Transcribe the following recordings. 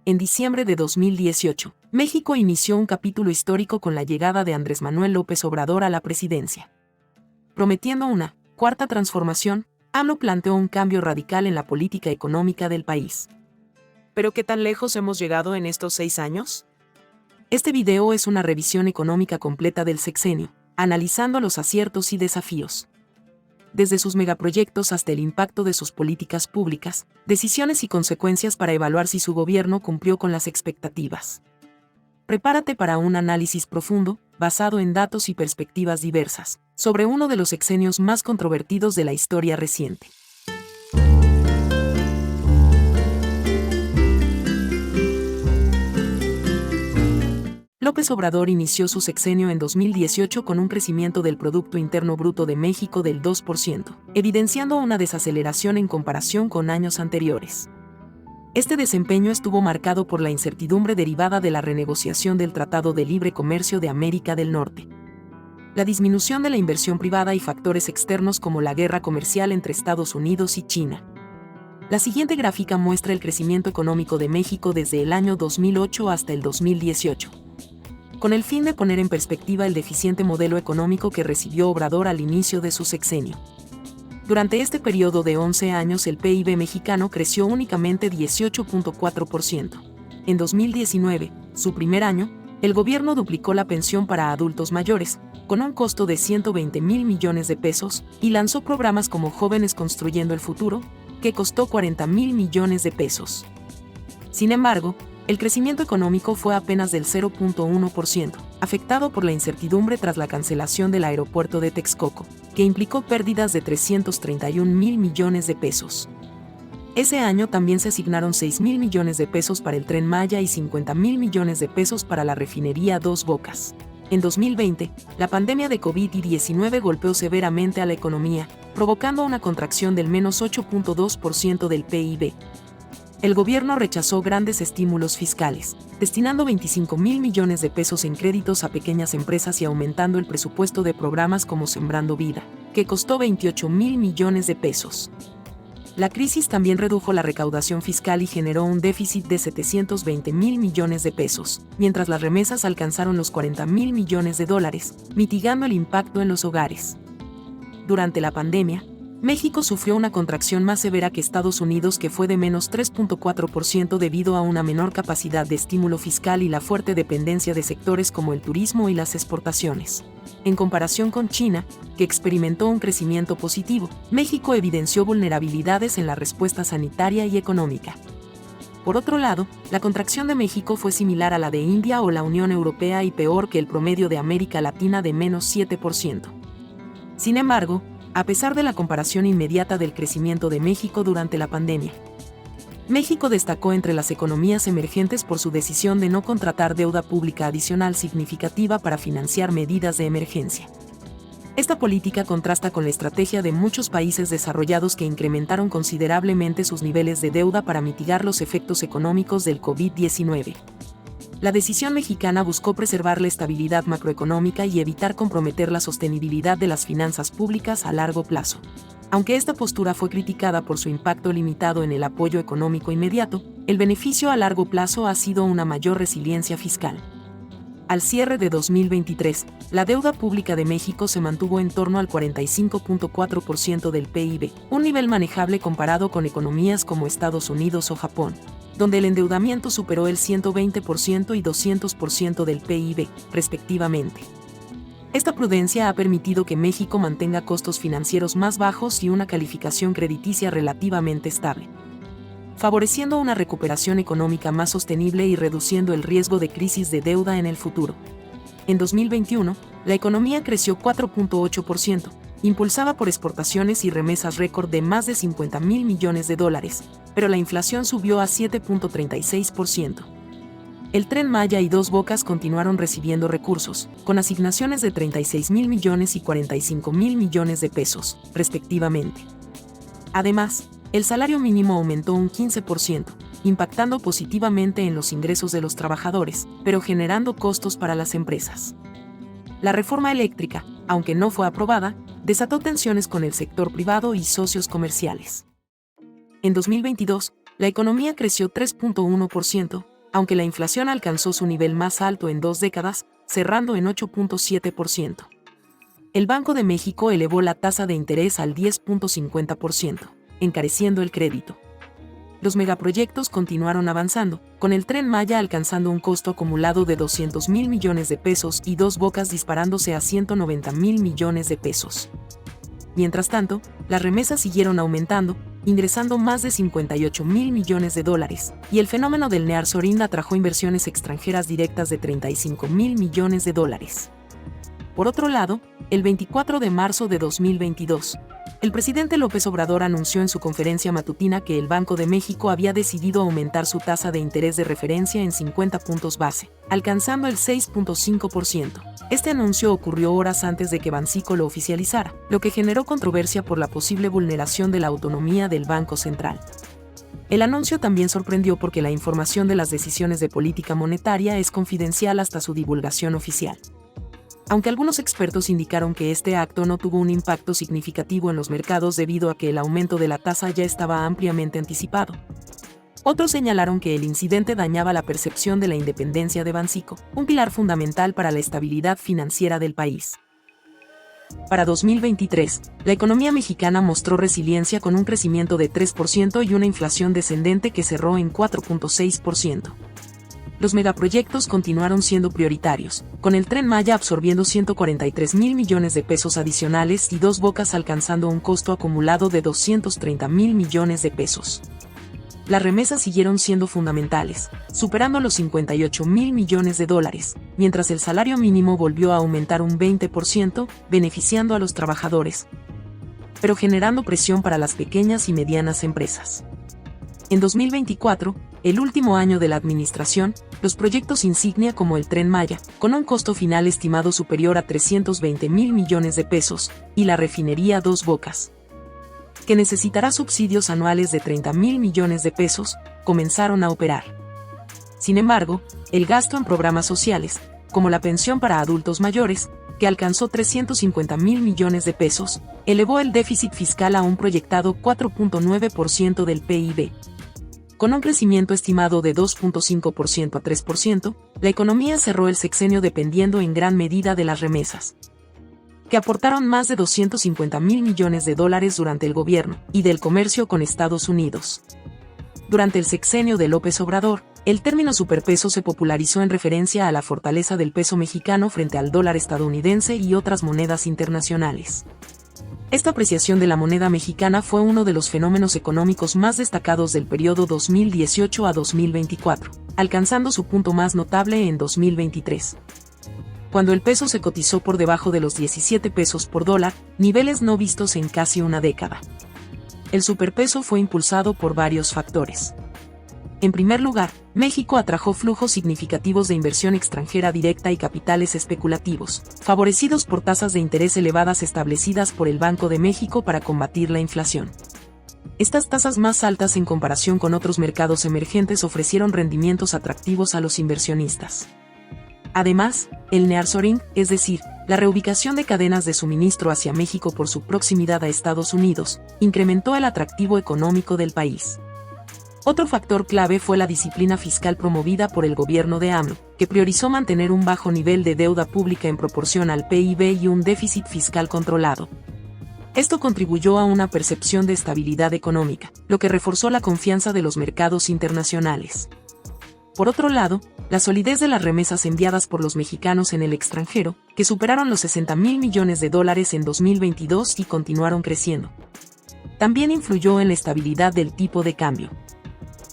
En diciembre de 2018, México inició un capítulo histórico con la llegada de Andrés Manuel López Obrador a la presidencia. Prometiendo una cuarta transformación, AMLO planteó un cambio radical en la política económica del país. ¿Pero qué tan lejos hemos llegado en estos 6 años? Este video es una revisión económica completa del sexenio, analizando los aciertos y desafíos. Desde sus megaproyectos hasta el impacto de sus políticas públicas, decisiones y consecuencias para evaluar si su gobierno cumplió con las expectativas. Prepárate para un análisis profundo, basado en datos y perspectivas diversas, sobre uno de los sexenios más controvertidos de la historia reciente. López Obrador inició su sexenio en 2018 con un crecimiento del Producto Interno Bruto de México del 2%, evidenciando una desaceleración en comparación con años anteriores. Este desempeño estuvo marcado por la incertidumbre derivada de la renegociación del Tratado de Libre Comercio de América del Norte, la disminución de la inversión privada y factores externos como la guerra comercial entre Estados Unidos y China. La siguiente gráfica muestra el crecimiento económico de México desde el año 2008 hasta el 2018. Con el fin de poner en perspectiva el deficiente modelo económico que recibió Obrador al inicio de su sexenio. Durante este periodo de 11 años el PIB mexicano creció únicamente 18.4%. En 2019, su primer año, el gobierno duplicó la pensión para adultos mayores, con un costo de 120,000 millones de pesos, y lanzó programas como Jóvenes Construyendo el Futuro, que costó 40,000 millones de pesos. Sin embargo, el crecimiento económico fue apenas del 0.1%, afectado por la incertidumbre tras la cancelación del aeropuerto de Texcoco, que implicó pérdidas de 331,000 millones de pesos. Ese año también se asignaron 6,000 millones de pesos para el Tren Maya y 50,000 millones de pesos para la refinería Dos Bocas. En 2020, la pandemia de COVID-19 golpeó severamente a la economía, provocando una contracción del menos 8.2% del PIB. El gobierno rechazó grandes estímulos fiscales, destinando 25,000 millones de pesos en créditos a pequeñas empresas y aumentando el presupuesto de programas como Sembrando Vida, que costó 28,000 millones de pesos. La crisis también redujo la recaudación fiscal y generó un déficit de 720,000 millones de pesos, mientras las remesas alcanzaron los 40,000 millones de dólares, mitigando el impacto en los hogares. Durante la pandemia, México sufrió una contracción más severa que Estados Unidos, que fue de menos 3.4% debido a una menor capacidad de estímulo fiscal y la fuerte dependencia de sectores como el turismo y las exportaciones. En comparación con China, que experimentó un crecimiento positivo, México evidenció vulnerabilidades en la respuesta sanitaria y económica. Por otro lado, la contracción de México fue similar a la de India o la Unión Europea y peor que el promedio de América Latina de menos 7%. Sin embargo, a pesar de la comparación inmediata del crecimiento de México durante la pandemia, México destacó entre las economías emergentes por su decisión de no contratar deuda pública adicional significativa para financiar medidas de emergencia. Esta política contrasta con la estrategia de muchos países desarrollados que incrementaron considerablemente sus niveles de deuda para mitigar los efectos económicos del COVID-19. La decisión mexicana buscó preservar la estabilidad macroeconómica y evitar comprometer la sostenibilidad de las finanzas públicas a largo plazo. Aunque esta postura fue criticada por su impacto limitado en el apoyo económico inmediato, el beneficio a largo plazo ha sido una mayor resiliencia fiscal. Al cierre de 2023, la deuda pública de México se mantuvo en torno al 45.4% del PIB, un nivel manejable comparado con economías como Estados Unidos o Japón, donde el endeudamiento superó el 120% y 200% del PIB, respectivamente. Esta prudencia ha permitido que México mantenga costos financieros más bajos y una calificación crediticia relativamente estable, favoreciendo una recuperación económica más sostenible y reduciendo el riesgo de crisis de deuda en el futuro. En 2021, la economía creció 4.8%, impulsada por exportaciones y remesas récord de más de 50,000 millones de dólares, pero la inflación subió a 7.36%. El Tren Maya y Dos Bocas continuaron recibiendo recursos, con asignaciones de 36,000 millones y 45,000 millones de pesos, respectivamente. Además, el salario mínimo aumentó un 15%, impactando positivamente en los ingresos de los trabajadores, pero generando costos para las empresas. La reforma eléctrica, aunque no fue aprobada, desató tensiones con el sector privado y socios comerciales. En 2022, la economía creció 3.1%, aunque la inflación alcanzó su nivel más alto en 2 décadas, cerrando en 8.7%. El Banco de México elevó la tasa de interés al 10.50%, encareciendo el crédito. Los megaproyectos continuaron avanzando, con el Tren Maya alcanzando un costo acumulado de 200,000 millones de pesos y Dos Bocas disparándose a 190,000 millones de pesos. Mientras tanto, las remesas siguieron aumentando, ingresando más de 58,000 millones de dólares, y el fenómeno del nearshoring atrajo inversiones extranjeras directas de 35,000 millones de dólares. Por otro lado, el 24 de marzo de 2022, el presidente López Obrador anunció en su conferencia matutina que el Banco de México había decidido aumentar su tasa de interés de referencia en 50 puntos base, alcanzando el 6.5%. Este anuncio ocurrió horas antes de que Banxico lo oficializara, lo que generó controversia por la posible vulneración de la autonomía del Banco Central. El anuncio también sorprendió porque la información de las decisiones de política monetaria es confidencial hasta su divulgación oficial. Aunque algunos expertos indicaron que este acto no tuvo un impacto significativo en los mercados debido a que el aumento de la tasa ya estaba ampliamente anticipado. Otros señalaron que el incidente dañaba la percepción de la independencia de Banxico, un pilar fundamental para la estabilidad financiera del país. Para 2023, la economía mexicana mostró resiliencia con un crecimiento de 3% y una inflación descendente que cerró en 4.6%. Los megaproyectos continuaron siendo prioritarios, con el Tren Maya absorbiendo 143,000 millones de pesos adicionales y Dos Bocas alcanzando un costo acumulado de 230,000 millones de pesos. Las remesas siguieron siendo fundamentales, superando los 58,000 millones de dólares, mientras el salario mínimo volvió a aumentar un 20%, beneficiando a los trabajadores, pero generando presión para las pequeñas y medianas empresas. En 2024, el último año de la administración, los proyectos insignia como el Tren Maya, con un costo final estimado superior a 320,000 millones de pesos, y la refinería Dos Bocas, que necesitará subsidios anuales de 30,000 millones de pesos, comenzaron a operar. Sin embargo, el gasto en programas sociales, como la pensión para adultos mayores, que alcanzó 350,000 millones de pesos, elevó el déficit fiscal a un proyectado 4.9% del PIB. Con un crecimiento estimado de 2.5% a 3%, la economía cerró el sexenio dependiendo en gran medida de las remesas, que aportaron más de 250,000 millones de dólares durante el gobierno, y del comercio con Estados Unidos. Durante el sexenio de López Obrador, el término superpeso se popularizó en referencia a la fortaleza del peso mexicano frente al dólar estadounidense y otras monedas internacionales. Esta apreciación de la moneda mexicana fue uno de los fenómenos económicos más destacados del periodo 2018 a 2024, alcanzando su punto más notable en 2023, cuando el peso se cotizó por debajo de los 17 pesos por dólar, niveles no vistos en casi una década. El superpeso fue impulsado por varios factores. En primer lugar, México atrajo flujos significativos de inversión extranjera directa y capitales especulativos, favorecidos por tasas de interés elevadas establecidas por el Banco de México para combatir la inflación. Estas tasas más altas en comparación con otros mercados emergentes ofrecieron rendimientos atractivos a los inversionistas. Además, el nearshoring, es decir, la reubicación de cadenas de suministro hacia México por su proximidad a Estados Unidos, incrementó el atractivo económico del país. Otro factor clave fue la disciplina fiscal promovida por el gobierno de AMLO, que priorizó mantener un bajo nivel de deuda pública en proporción al PIB y un déficit fiscal controlado. Esto contribuyó a una percepción de estabilidad económica, lo que reforzó la confianza de los mercados internacionales. Por otro lado, la solidez de las remesas enviadas por los mexicanos en el extranjero, que superaron los 60,000 millones de dólares en 2022 y continuaron creciendo, también influyó en la estabilidad del tipo de cambio.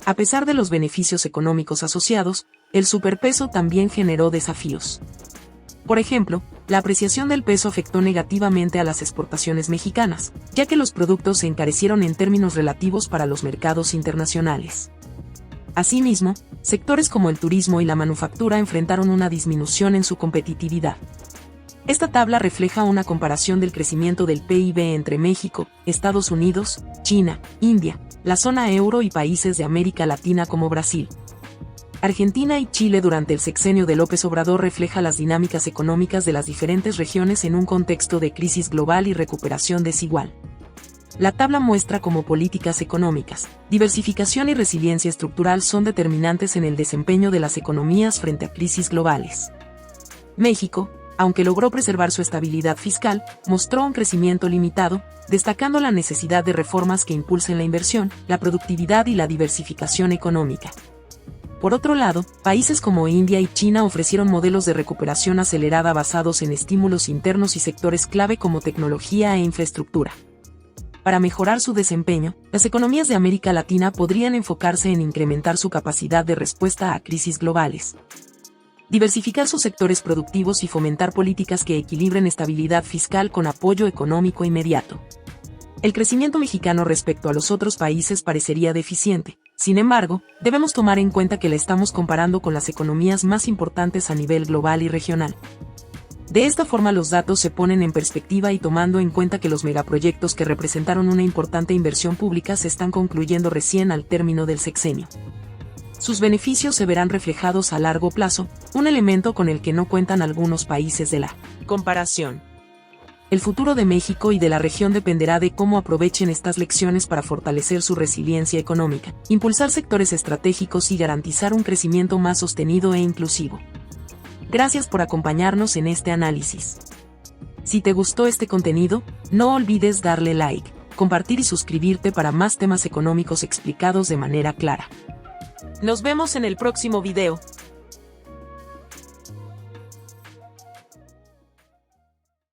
A pesar de los beneficios económicos asociados, el superpeso también generó desafíos. Por ejemplo, la apreciación del peso afectó negativamente a las exportaciones mexicanas, ya que los productos se encarecieron en términos relativos para los mercados internacionales. Asimismo, sectores como el turismo y la manufactura enfrentaron una disminución en su competitividad. Esta tabla refleja una comparación del crecimiento del PIB entre México, Estados Unidos, China, India, la zona euro y países de América Latina como Brasil. Argentina y Chile durante el sexenio de López Obrador refleja las dinámicas económicas de las diferentes regiones en un contexto de crisis global y recuperación desigual. La tabla muestra cómo políticas económicas, diversificación y resiliencia estructural son determinantes en el desempeño de las economías frente a crisis globales. México, aunque logró preservar su estabilidad fiscal, mostró un crecimiento limitado, destacando la necesidad de reformas que impulsen la inversión, la productividad y la diversificación económica. Por otro lado, países como India y China ofrecieron modelos de recuperación acelerada basados en estímulos internos y sectores clave como tecnología e infraestructura. Para mejorar su desempeño, las economías de América Latina podrían enfocarse en incrementar su capacidad de respuesta a crisis globales, diversificar sus sectores productivos y fomentar políticas que equilibren estabilidad fiscal con apoyo económico inmediato. El crecimiento mexicano respecto a los otros países parecería deficiente. Sin embargo, debemos tomar en cuenta que la estamos comparando con las economías más importantes a nivel global y regional. De esta forma los datos se ponen en perspectiva y tomando en cuenta que los megaproyectos que representaron una importante inversión pública se están concluyendo recién al término del sexenio. Sus beneficios se verán reflejados a largo plazo, un elemento con el que no cuentan algunos países de la comparación. El futuro de México y de la región dependerá de cómo aprovechen estas lecciones para fortalecer su resiliencia económica, impulsar sectores estratégicos y garantizar un crecimiento más sostenido e inclusivo. Gracias por acompañarnos en este análisis. Si te gustó este contenido, no olvides darle like, compartir y suscribirte para más temas económicos explicados de manera clara. Nos vemos en el próximo video.